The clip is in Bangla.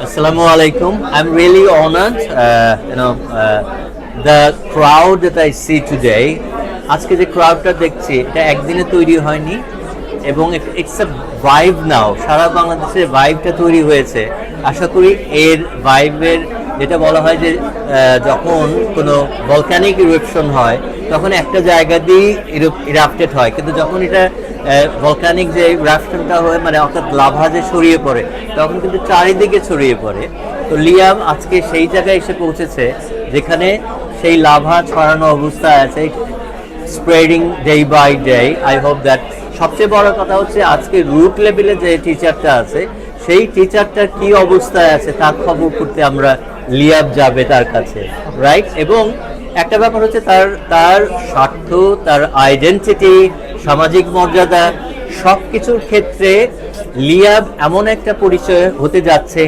Assalamu alaikum. I'm really honored, the crowd that I see today. আজকে যে ক্রাউডটা দেখছি এটা একদিনে তৈরি হয়নি এবং ইটস আ ভাইব নাও, সারা বাংলাদেশের ভাইবটা তৈরি হয়েছে। আশা করি এর ভাইবের যেটা বলা হয় যে যখন কোনো ভলক্যানিক ইরুপশন হয় তখন একটা জায়গা দিয়ে ইরাপ্টেড হয়, কিন্তু যখন এটা ভলক্যানিক যে ইরাপশনটা হয় মানে অর্থাৎ লাভা যে ছড়িয়ে পড়ে তখন কিন্তু চারিদিকে ছড়িয়ে পড়ে। তো লিয়াম আজকে সেই জায়গায় এসে পৌঁছেছে যেখানে সেই লাভা ছড়ানো অবস্থায় আছে, spreading day by day. I hope that সবচেয়ে বড় কথা হচ্ছে আজকে রুট লেভেলে যে টিচারটা আছে সেই টিচারটার কি অবস্থায় আছে তার খবর করতে আমরা লিয়াব যাবে তার কাছে, রাইট? এবং একটা ব্যাপার হচ্ছে তার স্বার্থ, তার আইডেন্টিটি, সামাজিক মর্যাদা সব কিছুর ক্ষেত্রে লিয়াব এমন একটা পরিচয় হতে যাচ্ছে